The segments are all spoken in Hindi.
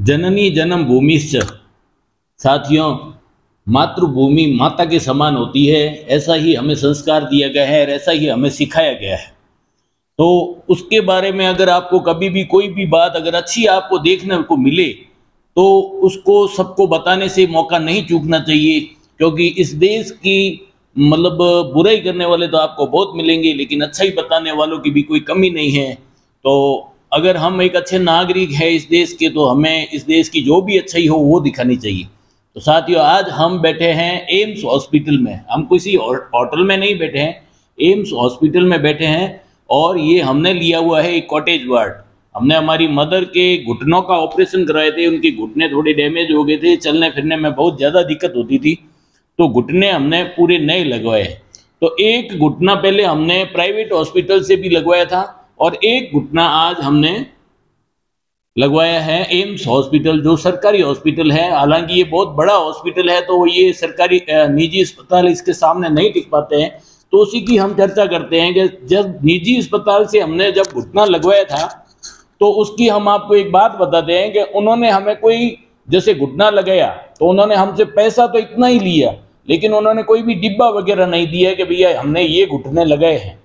जननी जन्म भूमिश्च। साथियों, मातृभूमि माता के समान होती है, ऐसा ही हमें संस्कार दिया गया है और ऐसा ही हमें सिखाया गया है। तो उसके बारे में अगर आपको कभी भी कोई भी बात अगर अच्छी आपको देखने को मिले तो उसको सबको बताने से मौका नहीं चूकना चाहिए, क्योंकि इस देश की मतलब बुराई करने वाले तो आपको बहुत मिलेंगे, लेकिन अच्छाई बताने वालों की भी कोई कमी नहीं है। तो अगर हम एक अच्छे नागरिक हैं इस देश के, तो हमें इस देश की जो भी अच्छाई हो वो दिखानी चाहिए। तो साथियों, आज हम बैठे हैं एम्स हॉस्पिटल में। हम किसी होटल में नहीं बैठे हैं, एम्स हॉस्पिटल में बैठे हैं। और ये हमने लिया हुआ है एक कॉटेज वार्ड। हमने हमारी मदर के घुटनों का ऑपरेशन कराए थे, उनके घुटने थोड़े डैमेज हो गए थे, चलने फिरने में बहुत ज़्यादा दिक्कत होती थी, तो घुटने हमने पूरे नए लगवाए। तो एक घुटना पहले हमने प्राइवेट हॉस्पिटल से भी लगवाया था और एक घुटना आज हमने लगवाया है एम्स हॉस्पिटल, जो सरकारी हॉस्पिटल है। हालांकि ये बहुत बड़ा हॉस्पिटल है, तो ये सरकारी निजी अस्पताल इसके सामने नहीं टिक पाते हैं। तो उसी की हम चर्चा करते हैं कि जब निजी अस्पताल से हमने जब घुटना लगवाया था, तो उसकी हम आपको एक बात बताते हैं कि उन्होंने हमें कोई जैसे घुटना लगाया तो उन्होंने हमसे पैसा तो इतना ही लिया, लेकिन उन्होंने कोई भी डिब्बा वगैरह नहीं दिया कि भैया हमने ये घुटने लगाए हैं।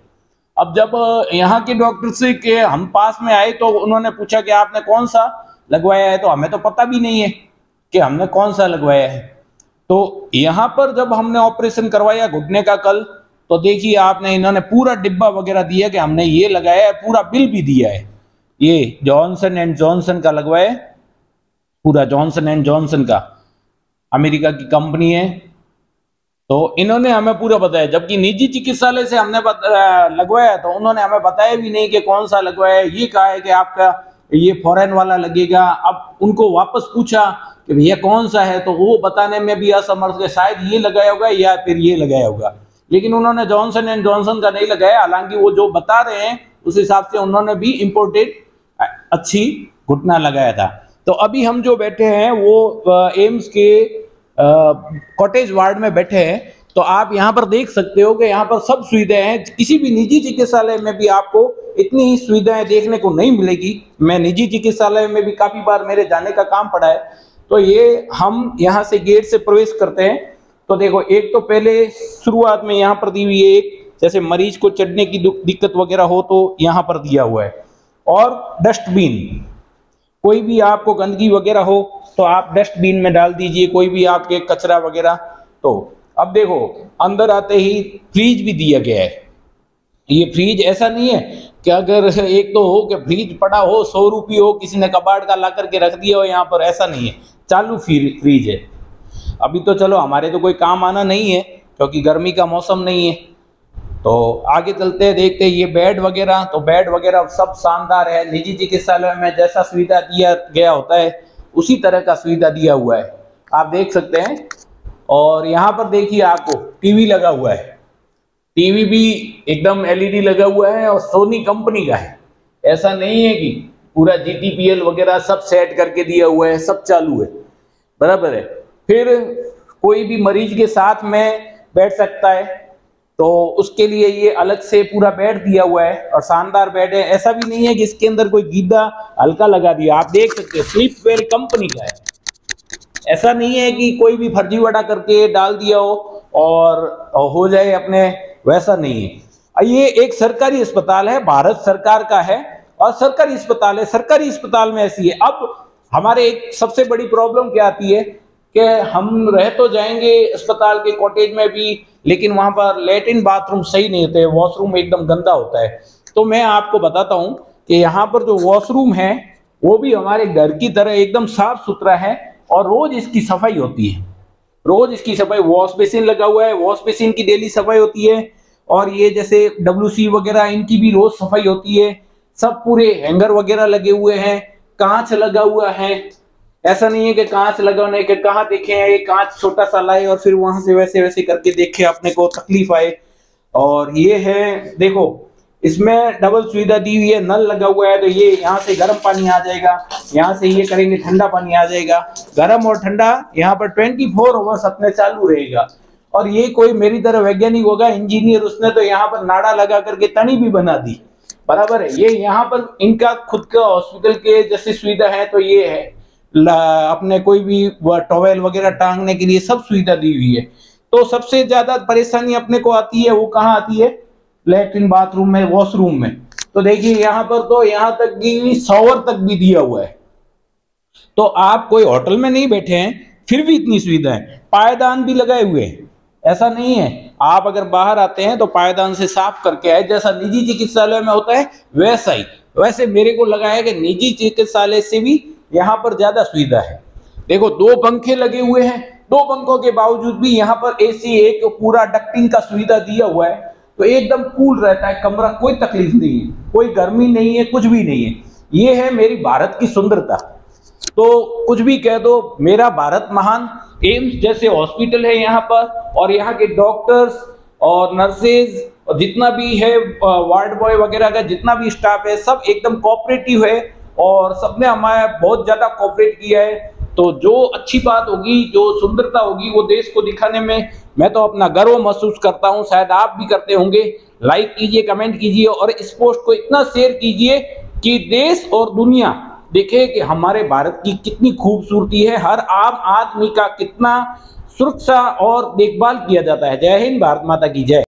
अब जब यहाँ के डॉक्टर से के हम पास में आए तो उन्होंने पूछा कि आपने कौन सा लगवाया है, तो हमें तो पता भी नहीं है कि हमने कौन सा लगवाया है। तो यहाँ पर जब हमने ऑपरेशन करवाया घुटने का कल, तो देखिए आपने इन्होंने पूरा डिब्बा वगैरह दिया कि हमने ये लगाया है, पूरा बिल भी दिया है। ये जॉनसन एंड जॉनसन का लगवाया, पूरा जॉनसन एंड जॉनसन का, अमेरिका की कंपनी है। तो इन्होंने हमें पूरा बताया, जबकि निजी चिकित्सालय से हमने लगवाया तो उन्होंने हमें बताया भी नहीं कि कौन सा लगवाया है। ये कहा है कि आपका ये फॉरेन वाला लगेगा। अब उनको वापस पूछा कि भैया कौन सा है, तो वो बताने में भी असमर्थ है, शायद ये लगाया होगा या फिर ये लगाया होगा, लेकिन उन्होंने जॉनसन एंड जॉनसन का नहीं लगाया। हालांकि वो जो बता रहे हैं उस हिसाब से उन्होंने भी इम्पोर्टेड अच्छी घुटना लगाया था। तो अभी हम जो बैठे हैं वो एम्स के कॉटेज वार्ड में बैठे हैं। तो आप यहाँ पर देख सकते हो कि यहाँ पर सब सुविधाएं हैं। किसी भी निजी चिकित्सालय में भी आपको इतनी ही सुविधाएं देखने को नहीं मिलेगी। मैं निजी चिकित्सालय में भी काफी बार मेरे जाने का काम पड़ा है। तो ये हम यहाँ से गेट से प्रवेश करते हैं, तो देखो एक तो पहले शुरुआत में यहाँ पर दी हुई है, एक जैसे मरीज को चढ़ने की दिक्कत वगैरह हो तो यहाँ पर दिया हुआ है। और डस्टबिन, कोई भी आपको गंदगी वगैरह हो तो आप डस्टबिन में डाल दीजिए, कोई भी आपके कचरा वगैरह। तो अब देखो अंदर आते ही फ्रीज भी दिया गया है। ये फ्रीज ऐसा नहीं है कि अगर एक तो हो कि फ्रीज पड़ा हो 100 रुपये हो, किसी ने कबाड़ का ला करके रख दिया हो यहाँ पर, ऐसा नहीं है, चालू फ्रीज है। अभी तो चलो हमारे तो कोई काम आना नहीं है क्योंकि गर्मी का मौसम नहीं है। तो आगे चलते हैं, देखते हैं ये बेड वगैरह। तो बेड वगैरह सब शानदार है। निजी चिकित्सालय में जैसा सुविधा दिया गया होता है उसी तरह का सुविधा दिया हुआ है, आप देख सकते हैं। और यहाँ पर देखिए आपको टीवी लगा हुआ है, टीवी भी एकदम एलईडी लगा हुआ है और सोनी कंपनी का है। ऐसा नहीं है कि पूरा जीटीपीएल वगैरह सब सेट करके दिया हुआ है, सब चालू है, बराबर है। फिर कोई भी मरीज के साथ में बैठ सकता है, तो उसके लिए ये अलग से पूरा बेड दिया हुआ है और शानदार बेड है। ऐसा भी नहीं है कि इसके अंदर कोई गीदा हल्का लगा दिया, आप देख सकते हैं स्लीपवेल कंपनी का है। ऐसा नहीं है कि कोई भी फर्जीवाड़ा करके डाल दिया हो और हो जाए अपने, वैसा नहीं है। ये एक सरकारी अस्पताल है, भारत सरकार का है और सरकारी अस्पताल है। सरकारी अस्पताल में ऐसी है। अब हमारे एक सबसे बड़ी प्रॉब्लम क्या आती है कि हम रह तो जाएंगे अस्पताल के कॉटेज में भी, लेकिन वहां पर लैट्रिन बाथरूम सही नहीं होते, वॉशरूम एकदम गंदा होता है। तो मैं आपको बताता हूं कि यहाँ पर जो वॉशरूम है वो भी हमारे घर की तरह एकदम साफ सुथरा है और रोज इसकी सफाई होती है, रोज इसकी सफाई। वॉश बेसिन लगा हुआ है, वॉश बेसिन की डेली सफाई होती है। और ये जैसे WC वगैरह इनकी भी रोज सफाई होती है। सब पूरे हैंगर वगैरह लगे हुए हैं, कांच लगा हुआ है। ऐसा नहीं है कि कांच लगाने के कहाँ देखे हैं, ये कांच छोटा सा लाए और फिर वहां से वैसे वैसे करके देखे, अपने को तकलीफ आए। और ये है देखो, इसमें डबल सुविधा दी हुई है, नल लगा हुआ है। तो ये यहाँ से गर्म पानी आ जाएगा, यहाँ से ये करेंगे ठंडा पानी आ जाएगा। गर्म और ठंडा यहाँ पर 24 आवर्स अपने चालू रहेगा। और ये कोई मेरी तरह वैज्ञानिक होगा, इंजीनियर, उसने तो यहाँ पर नाड़ा लगा करके तनी भी बना दी, बराबर है। ये यहाँ पर इनका खुद का हॉस्पिटल के जैसी सुविधा है, तो ये है। अपने कोई भी टॉवेल वगैरह टांगने के लिए सब सुविधा दी हुई है। तो सबसे ज्यादा परेशानी अपने को आती है वो कहाँ आती है, लैट्रिन बाथरूम में, वॉशरूम में। तो देखिए यहाँ पर तो यहाँ तक कि शॉवर तक भी दिया हुआ है। तो आप कोई होटल में नहीं बैठे हैं फिर भी इतनी सुविधा है। पायदान भी लगाए हुए हैं, ऐसा नहीं है, आप अगर बाहर आते हैं तो पायदान से साफ करके आए, जैसा निजी चिकित्सालय में होता है वैसा ही। वैसे मेरे को लगा है कि निजी चिकित्सालय से भी यहाँ पर ज्यादा सुविधा है। देखो 2 पंखे लगे हुए हैं, 2 पंखों के बावजूद भी यहाँ पर एसी, एक पूरा डक्टिंग का सुविधा दिया हुआ है, तो एकदम कूल रहता है कमरा, कोई तकलीफ नहीं है, कोई गर्मी नहीं है, कुछ भी नहीं है। ये है मेरी भारत की सुंदरता। तो कुछ भी कह दो, मेरा भारत महान। एम्स जैसे हॉस्पिटल है यहाँ पर, और यहाँ के डॉक्टर्स और नर्सेज और जितना भी है वार्ड बॉय वगैरह का जितना भी स्टाफ है सब एकदम कोऑपरेटिव है, और सबने हमारा बहुत ज्यादा कोऑपरेट किया है। तो जो अच्छी बात होगी, जो सुंदरता होगी, वो देश को दिखाने में मैं तो अपना गर्व महसूस करता हूँ, शायद आप भी करते होंगे। लाइक कीजिए, कमेंट कीजिए और इस पोस्ट को इतना शेयर कीजिए कि देश और दुनिया देखे कि हमारे भारत की कितनी खूबसूरती है, हर आम आदमी का कितना सुरक्षा और देखभाल किया जाता है। जय हिंद, भारत माता की जय।